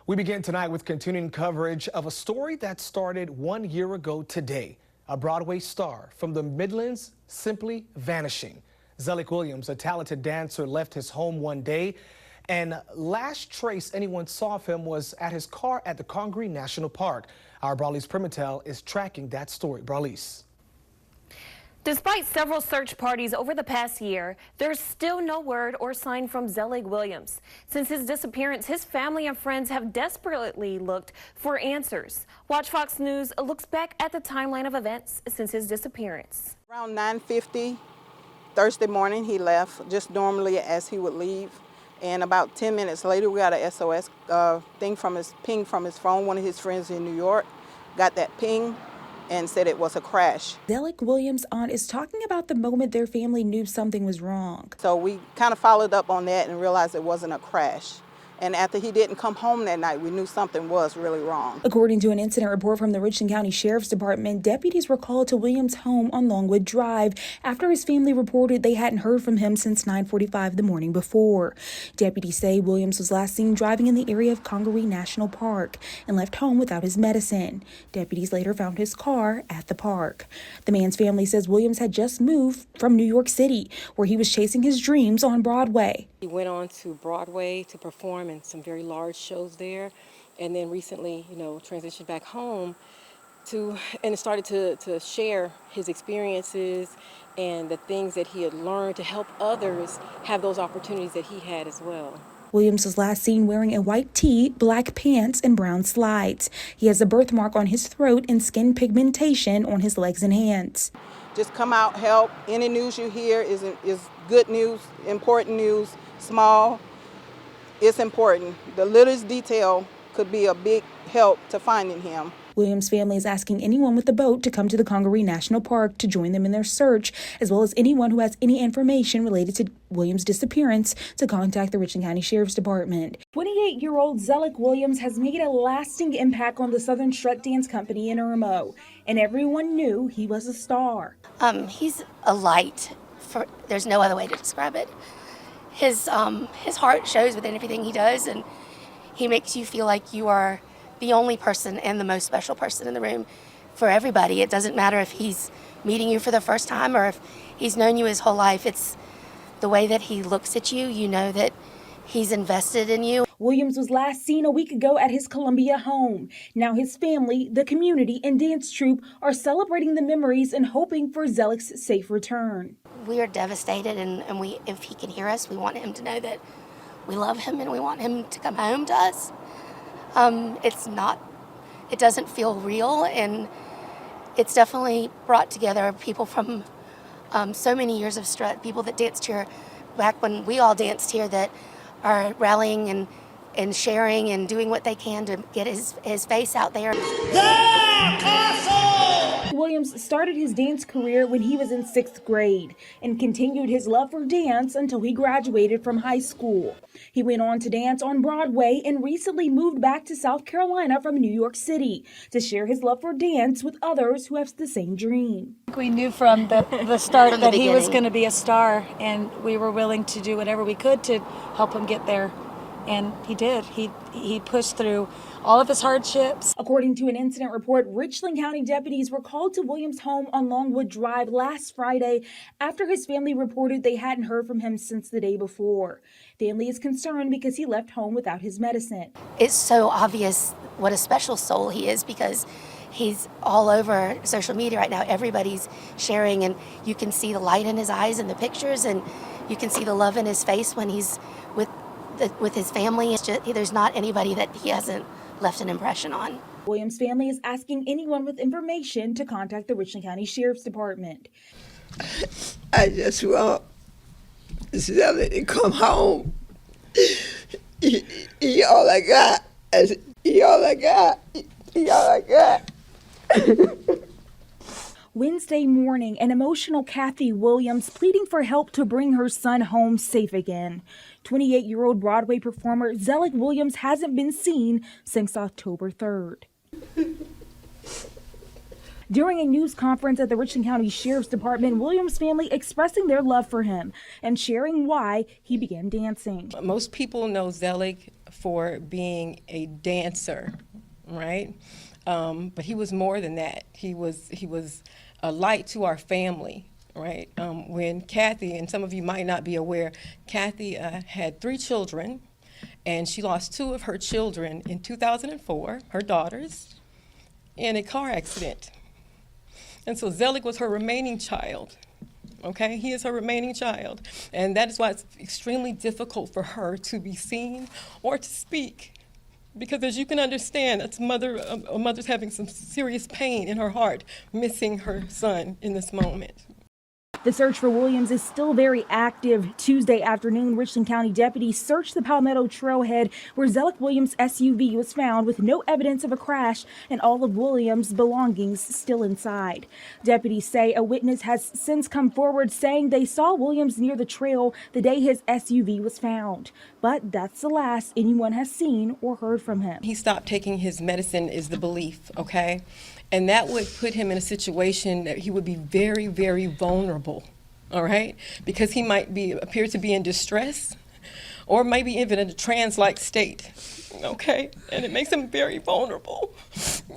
We begin tonight with continuing coverage of a story that started 1 year ago today. A Broadway star from the Midlands simply vanishing. Zelig Williams, a talented dancer, left his home one day, and last trace anyone saw of him was at his car at the Congaree National Park. Our Brawley's Primatel is tracking that story. Brawley's. Despite several search parties over the past year, there's still no word or sign from Zelig Williams. Since his disappearance, his family and friends have desperately looked for answers. Watch Fox News looks back at the timeline of events since his disappearance. Around 9:50 Thursday morning, he left just normally as he would leave. And about 10 minutes later, we got a SOS ping from his phone. One of his friends in New York got that ping and said it was a crash. Zelig Williams' aunt is talking about the moment their family knew something was wrong. So we kind of followed up on that and realized it wasn't a crash. And after he didn't come home that night, we knew something was really wrong. According to an incident report from the Richland County Sheriff's Department, deputies were called to Williams' home on Longwood Drive after his family reported they hadn't heard from him since 9:45 the morning before. Deputies say Williams was last seen driving in the area of Congaree National Park and left home without his medicine. Deputies later found his car at the park. The man's family says Williams had just moved from New York City, where he was chasing his dreams on Broadway. He went on to Broadway to perform in some very large shows there, and then recently, transitioned back home and started to share his experiences and the things that he had learned to help others have those opportunities that he had as well. Williams was last seen wearing a white tee, black pants, and brown slides. He has a birthmark on his throat and skin pigmentation on his legs and hands. Just come out, help. Any news you hear is good news, important news, small. It's important. The littlest detail could be a big help to finding him. Williams' family is asking anyone with a boat to come to the Congaree National Park to join them in their search, as well as anyone who has any information related to Williams' disappearance to contact the Richland County Sheriff's Department. 28-year-old Zelig Williams has made a lasting impact on the Southern Strut Dance Company in Irmo, and everyone knew he was a star. He's a light. There's no other way to describe it. His heart shows within everything he does, and he makes you feel like you are the only person and the most special person in the room for everybody. It doesn't matter if he's meeting you for the first time or if he's known you his whole life. It's the way that he looks at you. You know that he's invested in you. Williams was last seen a week ago at his Columbia home. Now his family, the community, and dance troupe are celebrating the memories and hoping for Zelig's safe return. We are devastated, and if he can hear us, we want him to know that we love him and we want him to come home to us. It doesn't feel real, and it's definitely brought together people from so many years of strut, people that danced here back when we all danced here, that are rallying and sharing and doing what they can to get his face out there. Williams started his dance career when he was in 6th grade and continued his love for dance until he graduated from high school. He went on to dance on Broadway and recently moved back to South Carolina from New York City to share his love for dance with others who have the same dream. We knew from the start that he was going to be a star, and we were willing to do whatever we could to help him get there. And he did. He pushed through all of his hardships. According to an incident report, Richland County deputies were called to Williams' home on Longwood Drive last Friday after his family reported they hadn't heard from him since the day before. Family is concerned because he left home without his medicine. It's so obvious what a special soul he is, because he's all over social media right now. Everybody's sharing, and you can see the light in his eyes in the pictures, and you can see the love in his face when he's with his family. It's just, there's not anybody that he hasn't left an impression on. Williams' family is asking anyone with information to contact the Richland County Sheriff's Department. I just want Zelig to come home. He all I got. He all I got. He all I got. Wednesday morning, an emotional Kathy Williams pleading for help to bring her son home safe again. 28-year-old Broadway performer Zelig Williams hasn't been seen since October 3rd. During a news conference at the Richland County Sheriff's Department, Williams' family expressing their love for him and sharing why he began dancing. Most people know Zelig for being a dancer, right? But he was more than that. He was a light to our family, right? When Kathy, and some of you might not be aware, Kathy had 3 children, and she lost 2 of her children in 2004, her daughters, in a car accident. And so Zelig was her remaining child, okay? He is her remaining child. And that is why it's extremely difficult for her to be seen or to speak. Because as you can understand, a mother's having some serious pain in her heart, missing her son in this moment. The search for Williams is still very active. Tuesday afternoon, Richland County deputies searched the Palmetto Trailhead where Zelig Williams' SUV was found with no evidence of a crash and all of Williams' belongings still inside. Deputies say a witness has since come forward saying they saw Williams near the trail the day his SUV was found. But that's the last anyone has seen or heard from him. He stopped taking his medicine is the belief, okay? And that would put him in a situation that he would be very, very vulnerable, all right? Because he might appear to be in distress or maybe even in a trance-like state, okay? And it makes him very vulnerable.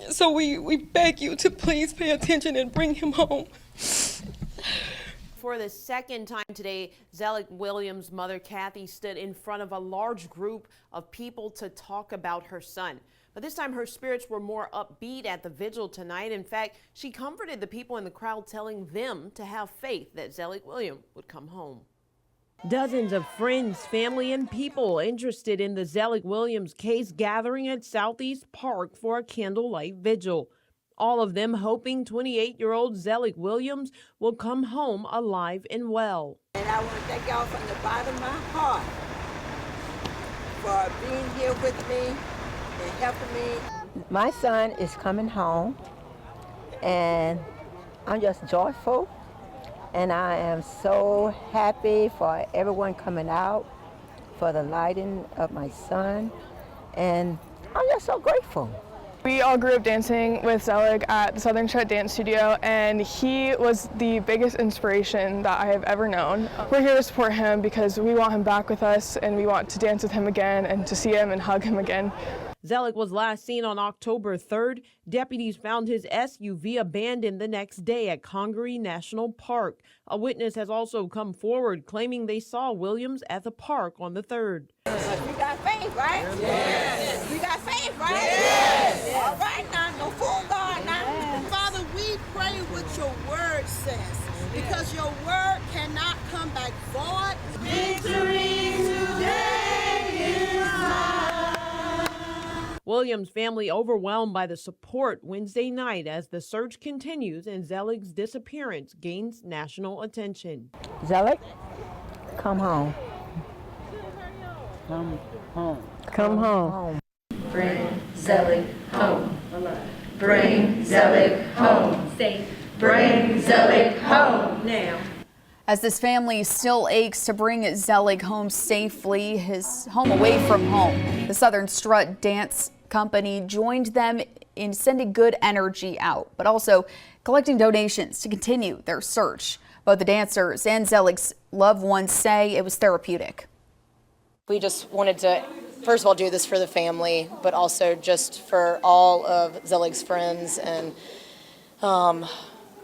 So we beg you to please pay attention and bring him home. For the second time today, Zelig Williams' mother, Kathy, stood in front of a large group of people to talk about her son. But this time her spirits were more upbeat at the vigil tonight. In fact, she comforted the people in the crowd, telling them to have faith that Zelig Williams would come home. Dozens of friends, family, and people interested in the Zelig Williams case gathering at Southeast Park for a candlelight vigil. All of them hoping 28-year-old Zelig Williams will come home alive and well. And I want to thank y'all from the bottom of my heart for being here with me and helping me. My son is coming home, and I'm just joyful, and I am so happy for everyone coming out for the lighting of my son, and I'm just so grateful. We all grew up dancing with Zelig at the Southern Shred Dance Studio, and he was the biggest inspiration that I have ever known. We're here to support him because we want him back with us, and we want to dance with him again and to see him and hug him again. Zelig was last seen on October 3rd. Deputies found his SUV abandoned the next day at Congaree National Park. A witness has also come forward claiming they saw Williams at the park on the 3rd. We got faith, right? Yes. We got faith, right? Yes. All right now, no fool God now. Yes. Father, we pray what your word says, because your word cannot come back void. Victory today is mine. Williams' family overwhelmed by the support Wednesday night as the search continues and Zelig's disappearance gains national attention. Zelig, come home. Come home. Come home. Bring Zelig home. Bring Zelig home. Say, bring Zelig home now. As this family still aches to bring Zelig home safely, his home away from home, the Southern Strut Dance Company joined them in sending good energy out, but also collecting donations to continue their search. Both the dancers and Zelig's loved ones say it was therapeutic. We just wanted to, first of all, do this for the family, but also just for all of Zelig's friends and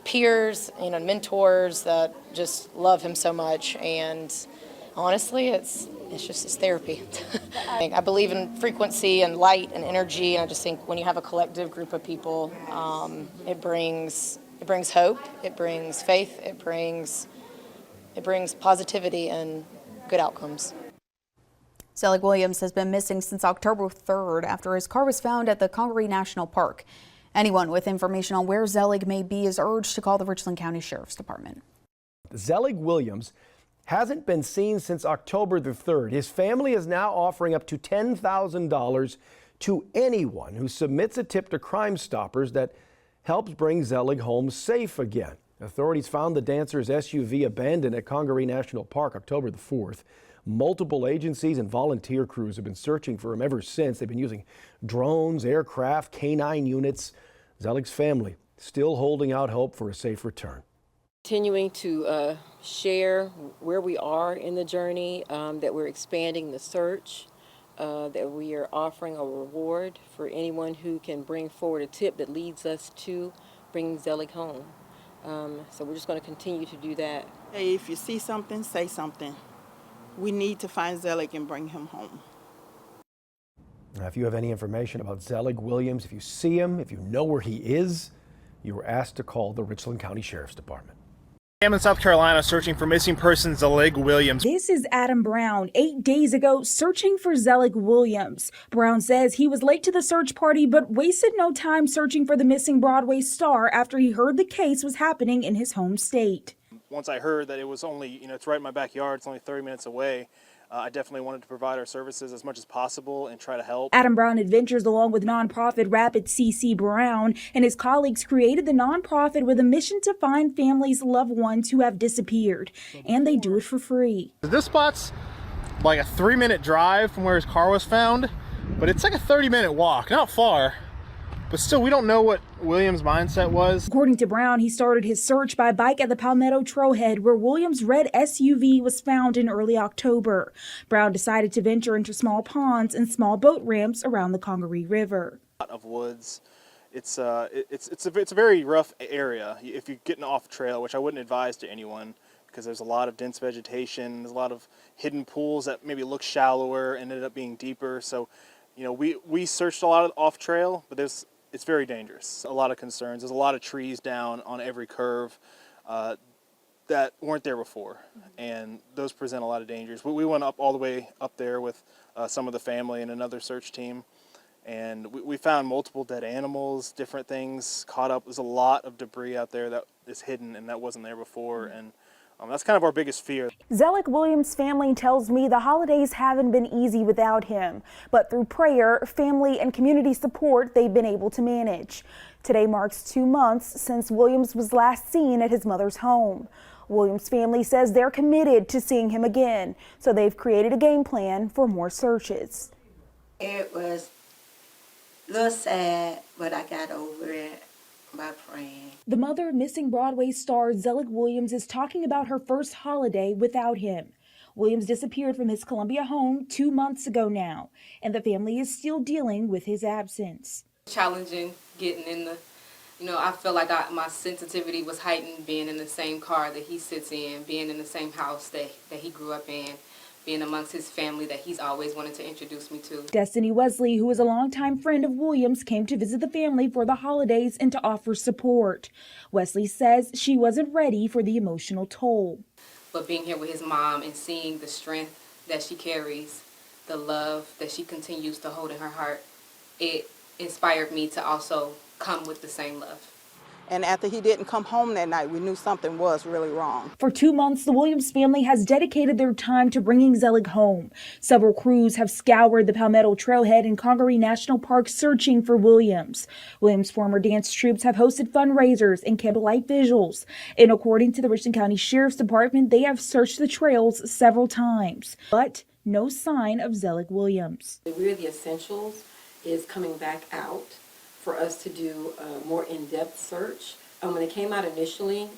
peers, mentors that just love him so much. And honestly, it's therapy. I believe in frequency and light and energy, and I just think when you have a collective group of people, it brings hope, it brings faith, it brings positivity and good outcomes. Zelig Williams has been missing since October 3rd after his car was found at the Congaree National Park. Anyone with information on where Zelig may be is urged to call the Richland County Sheriff's Department. Zelig Williams hasn't been seen since October the 3rd. His family is now offering up to $10,000 to anyone who submits a tip to Crime Stoppers that helps bring Zelig home safe again. Authorities found the dancer's SUV abandoned at Congaree National Park October the 4th. Multiple agencies and volunteer crews have been searching for him ever since. They've been using drones, aircraft, canine units. Zelig's family still holding out hope for a safe return. Continuing to share where we are in the journey, that we're expanding the search, that we are offering a reward for anyone who can bring forward a tip that leads us to bringing Zelig home. So we're just going to continue to do that. Hey, if you see something, say something. We need to find Zelig and bring him home. Now, if you have any information about Zelig Williams, if you see him, if you know where he is, you were asked to call the Richland County Sheriff's Department. I'm in South Carolina searching for missing person Zelig Williams. This is Adam Brown, 8 days ago, searching for Zelig Williams. Brown says he was late to the search party, but wasted no time searching for the missing Broadway star after he heard the case was happening in his home state. Once I heard that it was only, it's right in my backyard, it's only 30 minutes away, I definitely wanted to provide our services as much as possible and try to help. Adam Brown adventures along with nonprofit Rapid CC Brown and his colleagues created the nonprofit with a mission to find families' loved ones who have disappeared, and they do it for free. This spot's like a 3-minute drive from where his car was found, but it's like a 30-minute walk, not far. But still, we don't know what Williams' mindset was. According to Brown, he started his search by bike at the Palmetto Trailhead, where Williams' red SUV was found in early October. Brown decided to venture into small ponds and small boat ramps around the Congaree River. A lot of woods. It's a very rough area if you're getting off trail, which I wouldn't advise to anyone because there's a lot of dense vegetation. There's a lot of hidden pools that maybe look shallower and ended up being deeper. So, we searched a lot of off trail, but it's very dangerous. A lot of concerns. There's a lot of trees down on every curve that weren't there before, and those present a lot of dangers. We went up all the way up there with some of the family and another search team, and we found multiple dead animals, different things caught up. There's a lot of debris out there that is hidden and that wasn't there before, and that's kind of our biggest fear. Zelig Williams' family tells me the holidays haven't been easy without him, but through prayer, family, and community support, they've been able to manage. Today marks 2 months since Williams was last seen at his mother's home. Williams' family says they're committed to seeing him again, so they've created a game plan for more searches. It was a little sad, but I got over it by praying. The mother of missing Broadway star Zelig Williams is talking about her first holiday without him. Williams disappeared from his Columbia home 2 months ago now, and the family is still dealing with his absence. Challenging getting in the, I feel like my sensitivity was heightened being in the same car that he sits in, being in the same house that he grew up in, being amongst his family that he's always wanted to introduce me to. Destiny Wesley, who is a longtime friend of Williams, came to visit the family for the holidays and to offer support. Wesley says she wasn't ready for the emotional toll. But being here with his mom and seeing the strength that she carries, the love that she continues to hold in her heart, it inspired me to also come with the same love. And after he didn't come home that night, we knew something was really wrong. For 2 months, the Williams family has dedicated their time to bringing Zelig home. Several crews have scoured the Palmetto Trailhead and Congaree National Park searching for Williams. Williams' former dance troupes have hosted fundraisers and candlelight vigils. And according to the Richland County Sheriff's Department, they have searched the trails several times, but no sign of Zelig Williams. We're the essentials is coming back out for us to do a more in-depth search. When it came out initially,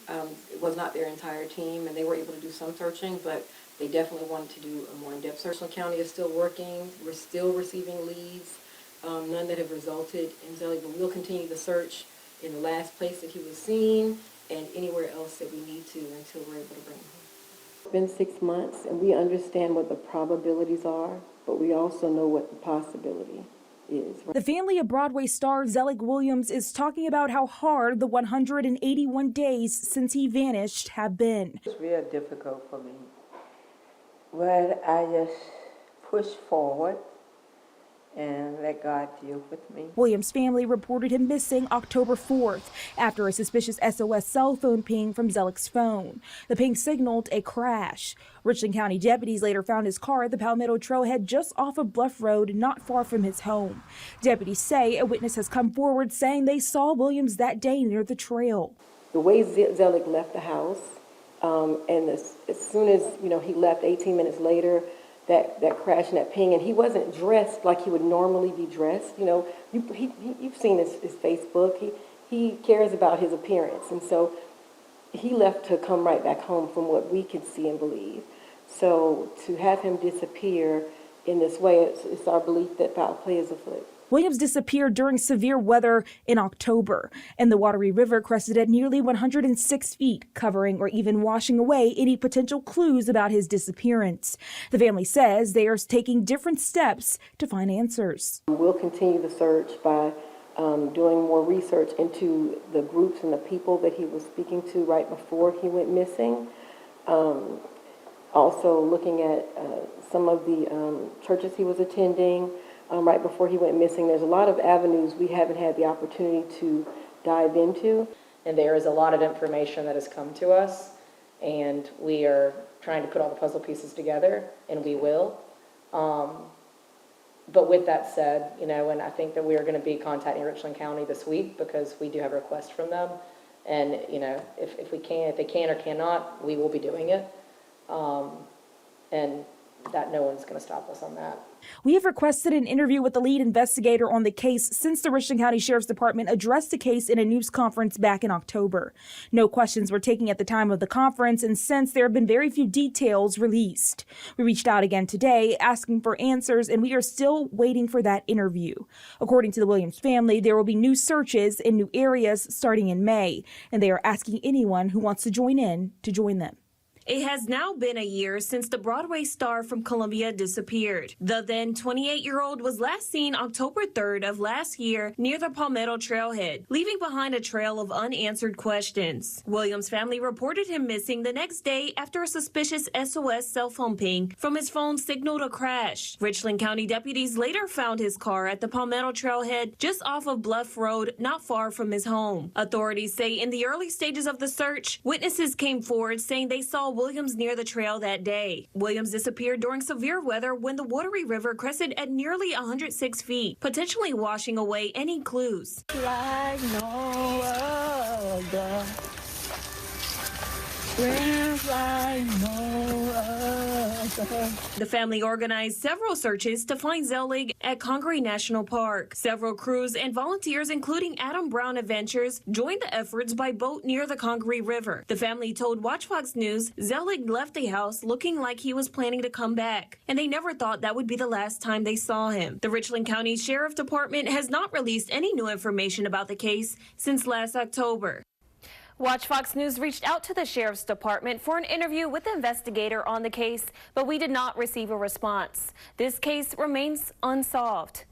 it was not their entire team, and they were able to do some searching, but they definitely wanted to do a more in-depth search. The county is still working. We're still receiving leads, none that have resulted in Zelig, but we'll continue the search in the last place that he was seen and anywhere else that we need to until we're able to bring him home. It's been 6 months, and we understand what the probabilities are, but we also know what the possibility is. The family of Broadway star Zelig Williams is talking about how hard the 181 days since he vanished have been. It's real difficult for me, but I just push forward and let God deal with me. Williams' family reported him missing October 4th after a suspicious SOS cell phone ping from Zelig's phone. The ping signaled a crash. Richland County deputies later found his car at the Palmetto Trailhead just off of Bluff Road, not far from his home. Deputies say a witness has come forward saying they saw Williams that day near the trail. The way Zelig left the house, and as soon as he left 18 minutes later, that crash and that ping, and he wasn't dressed like he would normally be dressed. You've seen his Facebook. he cares about his appearance, and so he left to come right back home from what we could see and believe. So to have him disappear in this way, it's our belief that foul play is afoot. Williams disappeared during severe weather in October, and the Wateree River crested at nearly 106 feet, covering or even washing away any potential clues about his disappearance. The family says they are taking different steps to find answers. We'll continue the search by doing more research into the groups and the people that he was speaking to right before he went missing. Also looking at some of the churches he was attending right before he went missing. There's a lot of avenues we haven't had the opportunity to dive into. And there is a lot of information that has come to us, and we are trying to put all the puzzle pieces together, and we will. But with that said, and I think that we are going to be contacting Richland County this week because we do have a request from them. And, if they can or cannot, we will be doing it. And that no one's going to stop us on that. We have requested an interview with the lead investigator on the case since the Richland County Sheriff's Department addressed the case in a news conference back in October. No questions were taken at the time of the conference, and since there have been very few details released. We reached out again today asking for answers, and we are still waiting for that interview. According to the Williams family, there will be new searches in new areas starting in May, and they are asking anyone who wants to join in to join them. It has now been a year since the Broadway star from Columbia disappeared. The then 28-year-old was last seen October 3rd of last year near the Palmetto Trailhead, leaving behind a trail of unanswered questions. Williams' family reported him missing the next day after a suspicious SOS cell phone ping from his phone signaled a crash. Richland County deputies later found his car at the Palmetto Trailhead just off of Bluff Road, not far from his home. Authorities say in the early stages of the search, witnesses came forward saying they saw Williams near the trail that day. Williams disappeared during severe weather when the Wateree River crested at nearly 106 feet, potentially washing away any clues. Like no other. The family organized several searches to find Zelig at Congaree National Park. Several crews and volunteers, including Adam Brown Adventures, joined the efforts by boat near the Congaree River. The family told WACH Fox News Zelig left the house looking like he was planning to come back, and they never thought that would be the last time they saw him. The Richland County Sheriff Department has not released any new information about the case since last October. WACH Fox News reached out to the Sheriff's Department for an interview with the investigator on the case, but we did not receive a response. This case remains unsolved.